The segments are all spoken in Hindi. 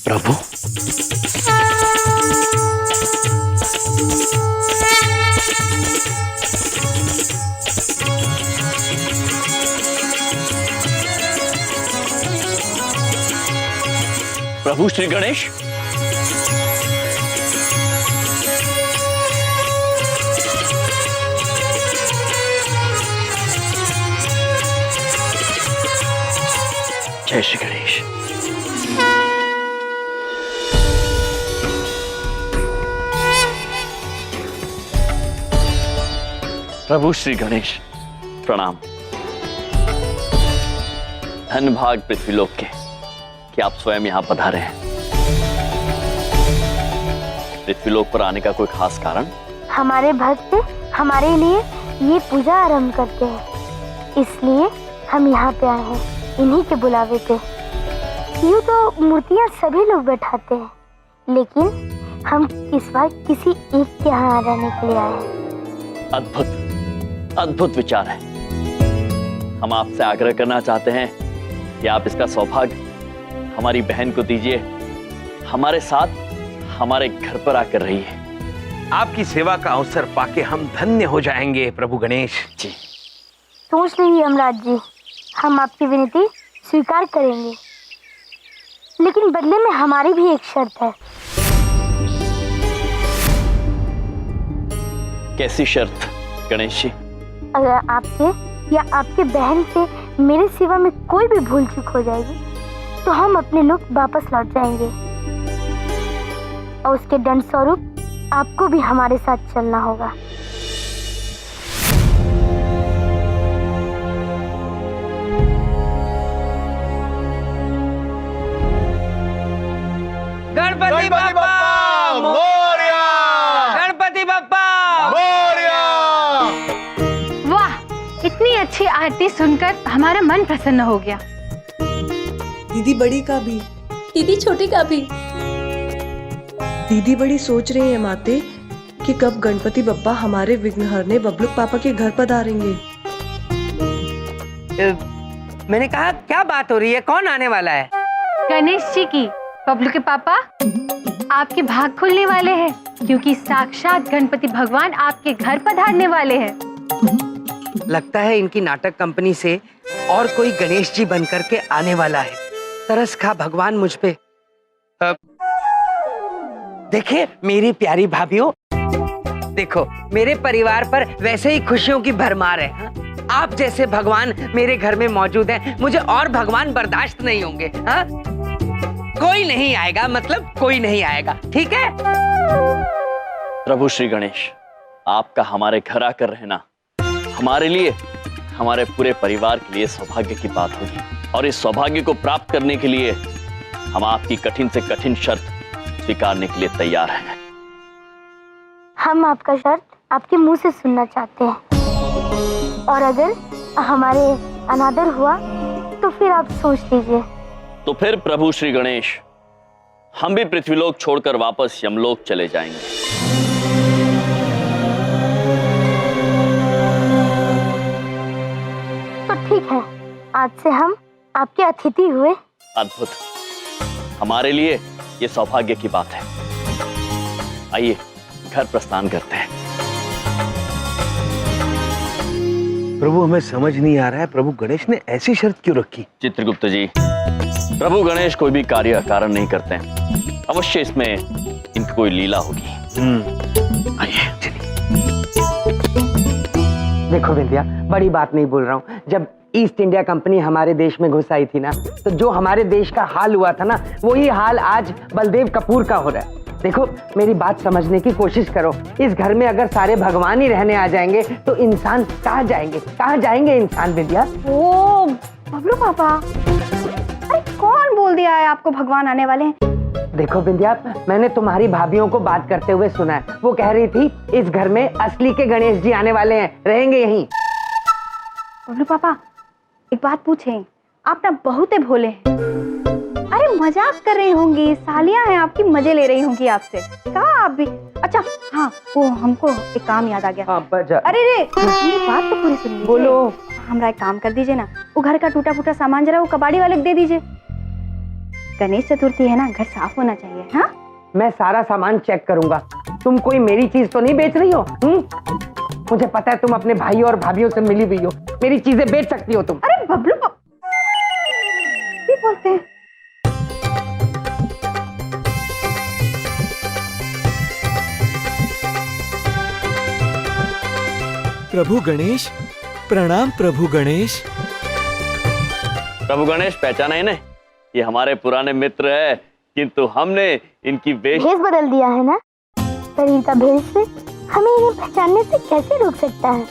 प्रभु, प्रभु श्री गणेश, जय श्री गणेश। प्रभु श्री गणेश प्रणाम। धन भाग पृथ्वीलोक के कि आप स्वयं यहां पधारे हैं। पृथ्वीलोक पर आने का कोई खास कारण? हमारे भक्त हमारे लिए ये पूजा आरंभ करते हैं, इसलिए हम यहाँ पे आए हैं इन्हीं के बुलावे पे। यूँ तो मूर्तियाँ सभी लोग बैठाते हैं, लेकिन हम इस बार किसी एक के यहाँ रहने के लिए आए हैं। अद्भुत अद्भुत विचार है। हम आपसे आग्रह करना चाहते हैं कि आप इसका सौभाग्य हमारी बहन को दीजिए। हमारे साथ हमारे घर पर आकर रही है। आपकी सेवा का अवसर पाके हम धन्य हो जाएंगे प्रभु गणेश जी। सोच लीजिए यमराज जी, हम आपकी विनती स्वीकार करेंगे, लेकिन बदले में हमारी भी एक शर्त है। कैसी शर्त गणेश जी? अगर आपके या आपके बहन से मेरी सेवा में कोई भी भूल चूक हो जाएगी तो हम अपने लोग वापस लौट जाएंगे, और उसके दंड स्वरूप आपको भी हमारे साथ चलना होगा। गणपति बप्पा मोरया! गणपति बप्पा मोरया! वाह, इतनी अच्छी आरती सुनकर हमारा मन प्रसन्न हो गया। दीदी बड़ी का भी, दीदी छोटी का भी। दीदी बड़ी सोच रही है माते कि कब गणपति बप्पा हमारे विघ्नहरने बबलू पापा के घर पधारेंगे। मैंने कहा क्या बात हो रही है, कौन आने वाला है? गणेश जी की। बबलू के पापा, आपके भाग खुलने वाले हैं, क्योंकि साक्षात गणपति भगवान आपके घर पधारने वाले हैं। लगता है इनकी नाटक कंपनी से और कोई गणेश जी बनकर के आने वाला है। तरस खा भगवान मुझ पे। देखे मेरी प्यारी भाभीओ, देखो मेरे परिवार पर वैसे ही खुशियों की भरमार है। हा? आप जैसे भगवान मेरे घर में मौजूद हैं, मुझे और भगवान बर्दाश्त नहीं होंगे। हा? कोई नहीं आएगा, मतलब कोई नहीं आएगा, ठीक है? प्रभु श्री गणेश, आपका हमारे घर आकर रहना हमारे लिए, हमारे पूरे परिवार के लिए सौभाग्य की बात होगी, और इस सौभाग्य को प्राप्त करने के लिए हम आपकी कठिन से कठिन शर्त स्वीकारने के लिए तैयार हैं। हम आपका शर्त आपके मुंह से सुनना चाहते हैं, और अगर हमारे अनादर हुआ तो फिर आप सोच लीजिए। तो फिर प्रभु श्री गणेश, हम भी पृथ्वीलोक छोड़कर वापस यमलोक चले जाएंगे। तो ठीक है, आज से हम आपके अतिथि हुए। अद्भुत, हमारे लिए ये सौभाग्य की बात है। आइए घर प्रस्थान करते हैं। प्रभु हमें समझ नहीं आ रहा है, प्रभु गणेश ने ऐसी शर्त क्यों रखी? चित्रगुप्त जी, प्रभु गणेश कोई भी कार्य अकारण नहीं करते हैं। अवश्य इसमें इनकी कोई लीला होगी। आइए चलिए। देखो विंध्या, बड़ी बात नहीं बोल रहा हूँ। जब ईस्ट इंडिया कंपनी हमारे देश में घुस आई थी ना, तो जो हमारे देश का हाल हुआ था ना, वही हाल आज बलदेव कपूर का हो रहा है। देखो मेरी बात समझने की कोशिश करो। इस घर में अगर सारे भगवान ही रहने आ जाएंगे तो इंसान कहाँ जाएंगे, कहाँ जाएंगे इंसान विंध्या? ओ बबलू पापा, अरे कौन बोल दिया है आपको भगवान आने वाले हैं? देखो विंध्या, मैंने तुम्हारी भाभीियों को बात करते हुए सुना है। वो कह रही थी इस घर में असली के गणेश जी आने वाले हैं, रहेंगे यहीं। बबलू पापा एक बात पूछें, आप ना बहुत ही भोले हैं। अरे मजाक कर रही होंगी, सालियां हैं आपकी, मजे ले रही होंगी आपसे। कहा आप भी? अच्छा हाँ, वो हमको एक काम याद आ गया। हाँ, अरे रे, मेरी बात तो पूरी सुन लीजिए। बोलो। हमारा एक काम कर दीजिए ना, वो घर का टूटा फूटा सामान जरा वो कबाड़ी वाले को दे दीजिए। गणेश चतुर्थी है ना, घर साफ होना चाहिए। हाँ, मैं सारा सामान चेक करूंगा। तुम कोई मेरी चीज तो नहीं बेच रही हो? मुझे पता है तुम अपने भाई और भाभीयों से मिली हुई हो, मेरी चीजें बेच सकती हो तुम। अरे बबलू भी बोलते हैं। प्रभु गणेश, प्रणाम प्रभु गणेश। प्रभु गणेश, पहचाना इन्हें? ये हमारे पुराने मित्र है, किंतु हमने इनकी भेष बदल दिया है ना। शरीर का भेष से हमें इन्हें पहचानने से कैसे रोक सकता है?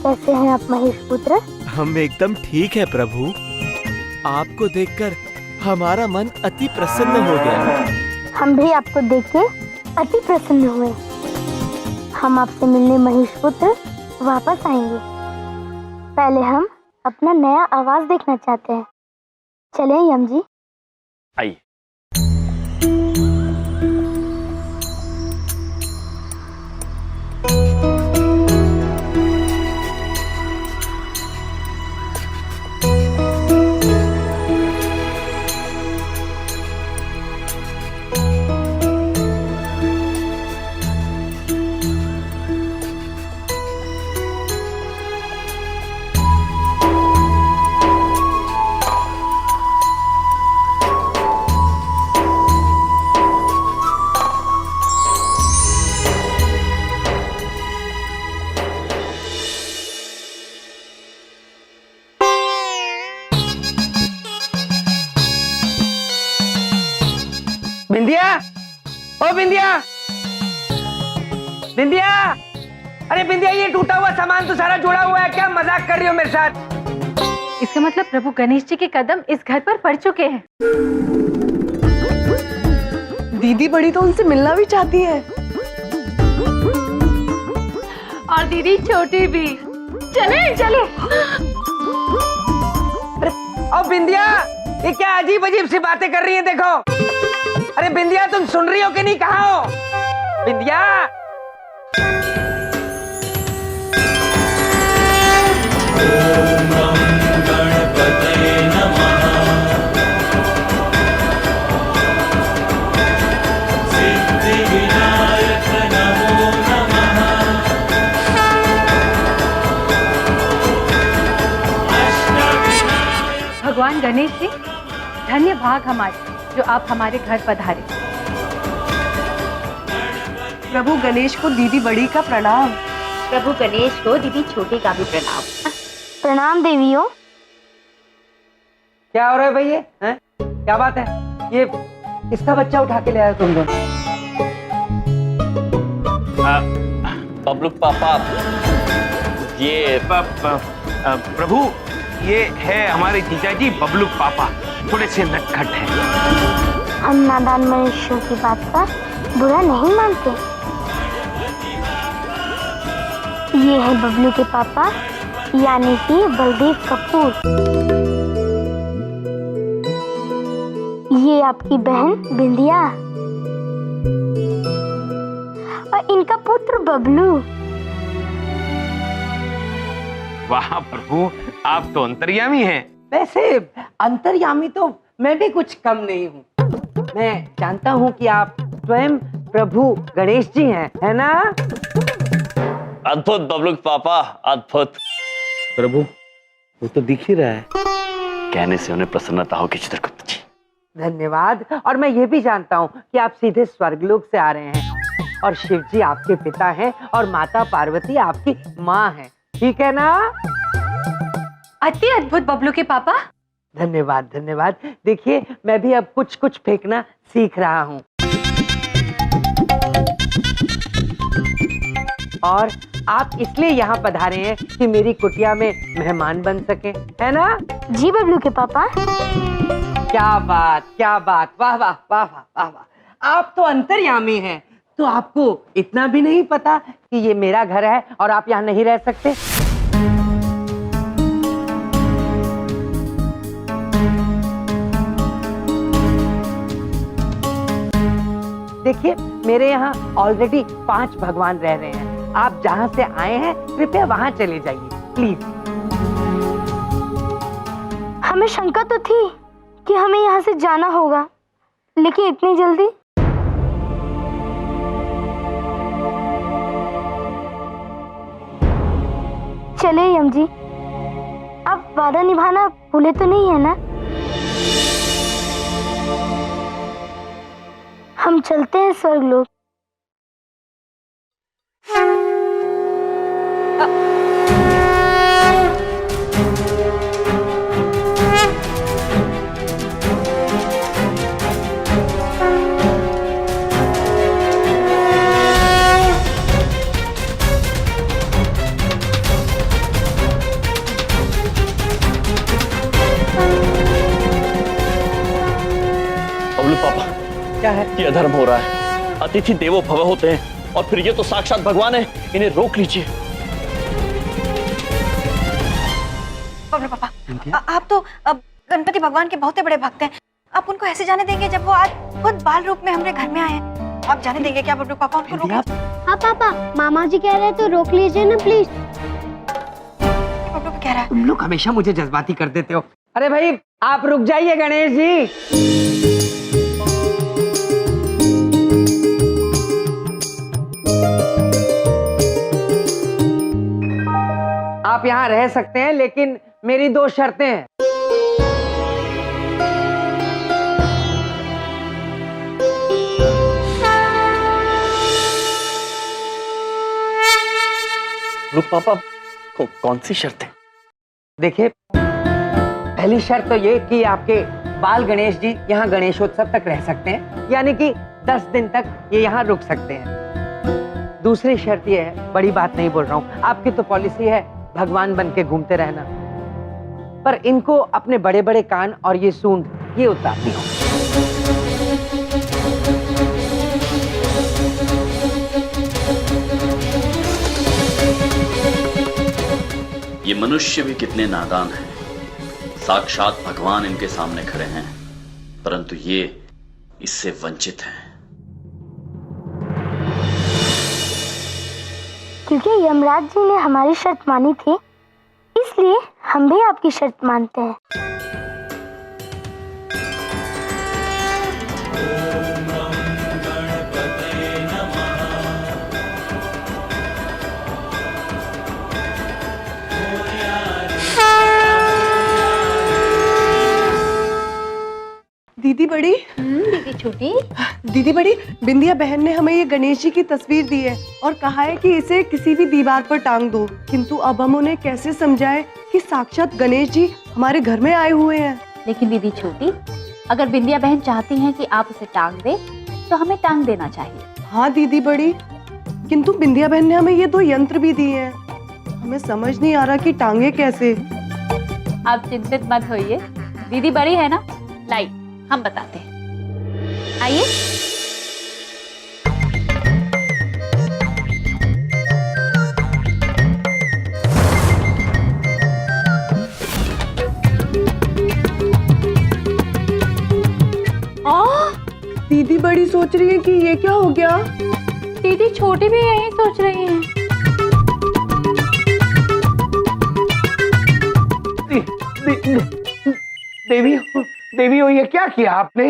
कैसे हैं आप महेश पुत्र? हम एकदम ठीक है प्रभु। आपको देखकर हमारा मन अति प्रसन्न हो गया। हम भी आपको देख के अति प्रसन्न हुए। हम आपसे मिलने महेश पुत्र वापस आएंगे। पहले हम अपना नया आवाज देखना चाहते हैं। चलें यम जी। आइए। बिंदिया, ओ बिंदिया, बिंदिया, अरे बिंदिया, ये टूटा हुआ सामान तो सारा जुड़ा हुआ है, क्या मजाक कर रही हो मेरे साथ? इसका मतलब प्रभु गणेश जी के कदम इस घर पर पड़ चुके हैं। दीदी बड़ी तो उनसे मिलना भी चाहती है। और दीदी छोटी भी। चले चले। ओ बिंदिया, ये क्या अजीब अजीब सी बातें कर रही है? देखो, अरे बिंदिया, तुम सुन रही हो कि नहीं? कहाँ हो बिंदिया? भगवान गणेश जी, धन्य भाग हमारे जो आप हमारे घर पधारे। प्रभु गणेश को दीदी बड़ी का प्रणाम। प्रभु गणेश को दीदी छोटे का भी प्रणाम। प्रणाम देवियों। क्या हो रहा है भाई? ये हैं? क्या बात है? ये किसका बच्चा उठा के ले आए तुम लोग? बबलू पापा, ये प्रभु, ये है हमारे जीजाजी बबलू पापा, थोड़े से नटखट हैं। हम नादान मनुष्यों की बात का बुरा नहीं मानते। ये है बबलू के पापा, यानी कि बलदेव कपूर। ये आपकी बहन बिंदिया और इनका पुत्र बबलू। वाह प्रभु, आप तो अंतर्यामी हैं। वैसे अंतर्यामी तो मैं भी कुछ कम नहीं हूँ। मैं जानता हूँ कि आप स्वयं प्रभु गणेश जी हैं, है ना? अद्भुत बबलू पापा, अद्भुत। प्रभु, वो तो दिख ही रहा है। कहने से उन्हें प्रसन्नता होगी चित्रगुप्त जी। धन्यवाद। और मैं ये भी जानता हूँ कि आप सीधे स्वर्गलोक से आ रहे हैं और शिव जी आपके पिता हैं और माता पार्वती आपकी माँ है, ठीक है ना? अति अद्भुत बबलू के पापा। धन्यवाद धन्यवाद। देखिए, मैं भी अब कुछ कुछ फेंकना सीख रहा हूँ। और आप इसलिए यहाँ पधारे हैं कि मेरी कुटिया में मेहमान बन सके, है ना? जी बबलू के पापा। क्या बात, क्या बात, वाह वाह वाह वाह वाह वाह। आप तो अंतर्यामी हैं, तो आपको इतना भी नहीं पता कि ये मेरा घर है और आप यहाँ नहीं रह सकते? देखिए, मेरे यहाँ ऑलरेडी 5 भगवान रह रहे हैं। आप जहाँ से आए हैं कृपया वहाँ चले जाइए, प्लीज। हमें शंका तो थी कि हमें यहाँ से जाना होगा, लेकिन इतनी जल्दी? चले यम जी, आप वादा निभाना भूले तो नहीं है ना? हम चलते हैं स्वर्गलोक। बबलू पापा, क्या है? ये अधर्म हो रहा है। अतिथि देवो भव होते हैं और फिर ये तो साक्षात भगवान है, इन्हें रोक लीजिए। बबलू पापा, आप तो गणपति भगवान के बहुत बड़े भक्त हैं। आप उनको ऐसे जाने देंगे जब वो आज खुद बाल रूप में हमारे घर में आए हैं? आप जाने देंगे क्या बबलू पापा? उनको रोक। हाँ पापा, मामा जी कह रहे हैं तो रोक लीजिए ना प्लीज। बबलू कह रहा है। तुम लोग हमेशा मुझे जज्बाती कर देते हो। अरे भाई आप रुक जाइए गणेश जी। आप यहाँ रह सकते हैं, लेकिन मेरी 2 शर्तें हैं। बबलू पापा, कौन सी शर्त है? देखिए, पहली शर्त तो ये कि आपके बाल गणेश जी यहाँ गणेशोत्सव तक रह सकते हैं, यानी कि 10 दिन तक ये यहाँ रुक सकते हैं। दूसरी शर्त ये है, बड़ी बात नहीं बोल रहा हूँ, आपकी तो पॉलिसी है भगवान बन के घूमते रहना, पर इनको अपने बड़े बड़े कान और ये सूंड ये उतारनी हो। ये मनुष्य भी कितने नादान हैं। साक्षात भगवान इनके सामने खड़े हैं, परंतु ये इससे वंचित हैं। क्योंकि यमराज जी ने हमारी शर्त मानी थी, इसलिए हम भी आपकी शर्त मानते हैं। दीदी बड़ी, दीदी छोटी, दीदी बड़ी, बिंदिया बहन ने हमें ये गणेश जी की तस्वीर दी है और कहा है कि इसे किसी भी दीवार पर टांग दो, किंतु अब हम उन्हें कैसे समझाएं कि साक्षात गणेश जी हमारे घर में आए हुए हैं। लेकिन दीदी छोटी, अगर बिंदिया बहन चाहती हैं कि आप उसे टांग दे, तो हमें टांग देना चाहिए। हाँ दीदी बड़ी, किंतु बिंदिया बहन ने हमें ये 2 यंत्र भी दिए हैं, हमें समझ नहीं आ रहा कि टांगे कैसे। आप चिंतित मत होइए, दीदी बड़ी है ना, लाइए हम बताते हैं। आइए। दीदी बड़ी सोच रही है कि ये क्या हो गया। दीदी छोटी भी यही सोच रही हैं। देवी हो, ये क्या किया आपने?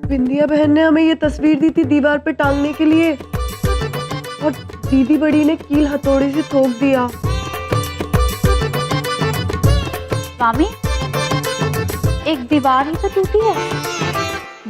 बिंदिया बहन ने हमें ये तस्वीर दी थी दीवार पे टांगने के लिए, और दीदी बड़ी ने कील हथौड़े से ठोक दिया। स्वामी, एक दीवार ही तो टूटी है।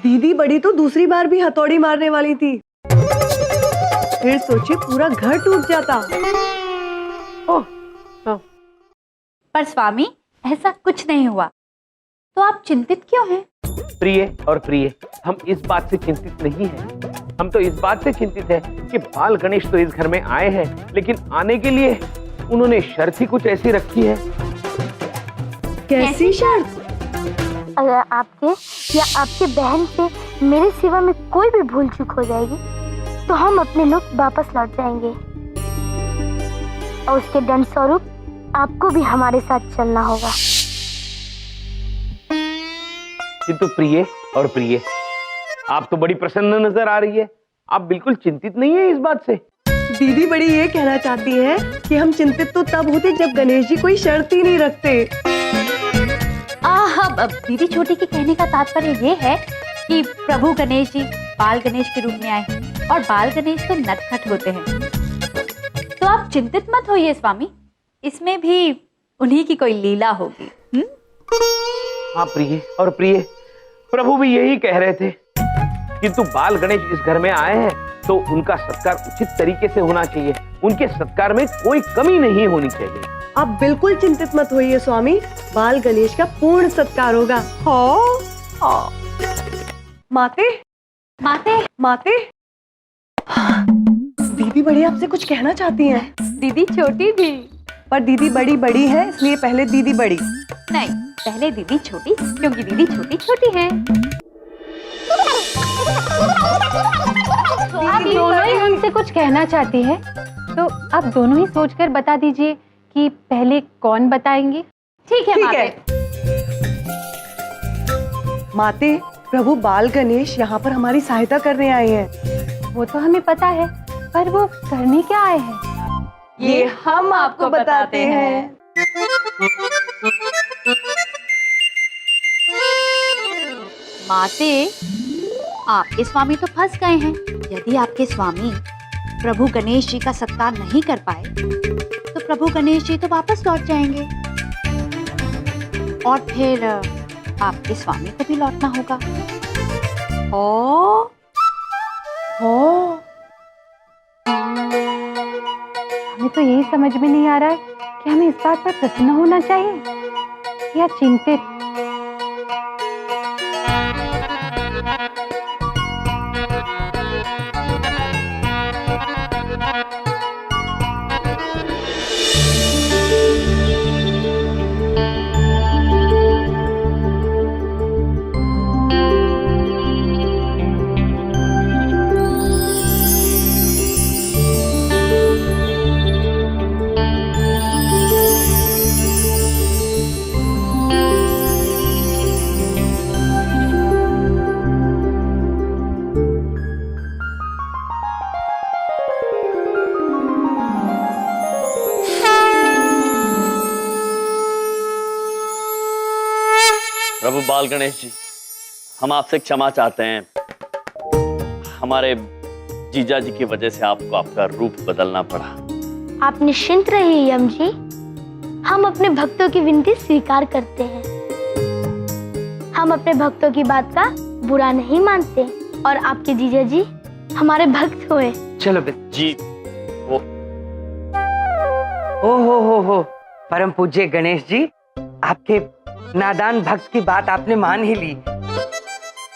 दीदी बड़ी तो दूसरी बार भी हथौड़ी मारने वाली थी, फिर सोचिए पूरा घर टूट जाता। पर स्वामी, ऐसा कुछ नहीं हुआ, तो आप चिंतित क्यों हैं? प्रिय और प्रिय, हम इस बात से चिंतित नहीं हैं। हम तो इस बात से चिंतित हैं कि बाल गणेश तो इस घर में आए हैं, लेकिन आने के लिए उन्होंने शर्त ही कुछ ऐसी रखी है। कैसी शर्त? अगर आपके या आपके बहन से मेरे सिवा में कोई भी भूल चूक हो जाएगी, तो हम अपने लोग वापस लौट जाएंगे, और उसके दंड स्वरूप आपको भी हमारे साथ चलना होगा। किंतु प्रिय और प्रिय, आप तो बड़ी प्रसन्न नजर आ रही है, आप बिल्कुल चिंतित नहीं है इस बात से। दीदी बड़ी ये कहना चाहती है कि हम चिंतित तो तब होते जब गणेश जी कोई शर्त ही नहीं रखते। अब दीदी छोटी के कहने का तात्पर्य ये है कि प्रभु गणेश जी बाल गणेश के रूप में आए हैं और बाल गणेश तो नटखट होते हैं। तो आप चिंतित मत होइए स्वामी, इसमें भी उन्हीं की कोई लीला होगी। हाँ प्रिय, और प्रिय प्रभु भी यही कह रहे थे, किंतु बाल गणेश इस घर में आए हैं तो उनका सत्कार उचित तरीके से होना चाहिए, उनके सत्कार में कोई कमी नहीं होनी चाहिए। आप बिल्कुल चिंतित मत होइए स्वामी, बाल गणेश का पूर्ण सत्कार होगा। हाँ माते माते माते दीदी बड़ी आपसे कुछ कहना चाहती हैं। दीदी छोटी भी। पर दीदी बड़ी बड़ी है, इसलिए पहले दीदी बड़ी। नहीं, पहले दीदी छोटी, क्योंकि दीदी छोटी छोटी है। तो आप दोनों ही हमसे कुछ कहना चाहती है, तो आप दोनों ही सोचकर बता दीजिए कि पहले कौन बताएंगे। ठीक है ठीक माते। है माते, प्रभु बाल गणेश यहाँ पर हमारी सहायता करने आए हैं। वो तो हमें पता है, पर वो करने क्या आए हैं? ये हम आपको बताते हैं। माते, आपके स्वामी तो फंस गए हैं। यदि आपके स्वामी प्रभु गणेश जी का सत्कार नहीं कर पाए तो प्रभु गणेश जी तो वापस लौट जाएंगे और फिर आपके स्वामी को भी लौटना होगा। हमें तो यही समझ में नहीं आ रहा है कि हमें इस बात पर प्रसन्न होना चाहिए या चिंतित। प्रभु बाल गणेश जी, हम आपसे क्षमा चाहते हैं। हमारे जीजा जी की वजह से आपको आपका रूप बदलना पड़ा। आप निश्चिंत रहिए यम जी, हम अपने भक्तों की विनती स्वीकार करते हैं। हम अपने भक्तों की बात का बुरा नहीं मानते और आपके जीजा जी हमारे भक्त हुए। चलो जी वो हो परम पूज्य गणेश जी, आपके नादान भक्त की बात आपने मान ही ली।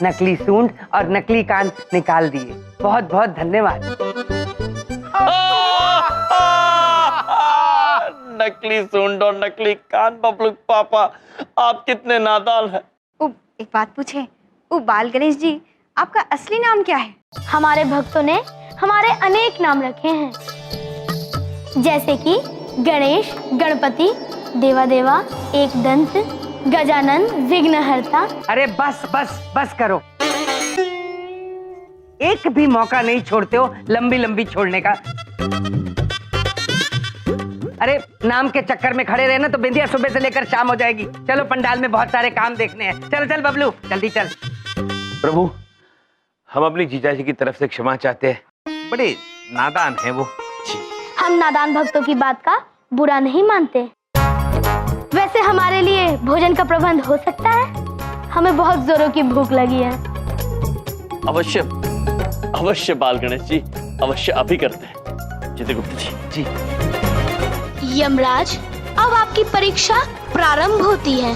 नकली सूंड और नकली कान निकाल दिए। बहुत बहुत धन्यवाद। नकली सूंड और नकली कान। बबलू पापा, आप कितने नादान हैं। एक बात पूछे, बाल गणेश जी, आपका असली नाम क्या है? हमारे भक्तों ने हमारे अनेक नाम रखे हैं, जैसे कि गणेश, गणपति, देवा, एक दंत, गजानन, विघ्नहर्ता। अरे बस बस बस करो, एक भी मौका नहीं छोड़ते हो लंबी लंबी छोड़ने का। अरे नाम के चक्कर में खड़े रहे ना तो बिंदिया सुबह से लेकर शाम हो जाएगी। चलो पंडाल में बहुत सारे काम देखने हैं। चल बबलू जल्दी चल। प्रभु, हम अपनी जीजा जी की तरफ से क्षमा चाहते हैं, बड़े नादान हैं वो। हम नादान भक्तों की बात का बुरा नहीं मानते। वैसे हमारे लिए भोजन का प्रबंध हो सकता है? हमें बहुत जोरों की भूख लगी है। अवश्य अवश्य बाल गणेश जी, अवश्य अभी करते हैं। चित्रगुप्त जी। यमराज, अब आपकी परीक्षा प्रारंभ होती है।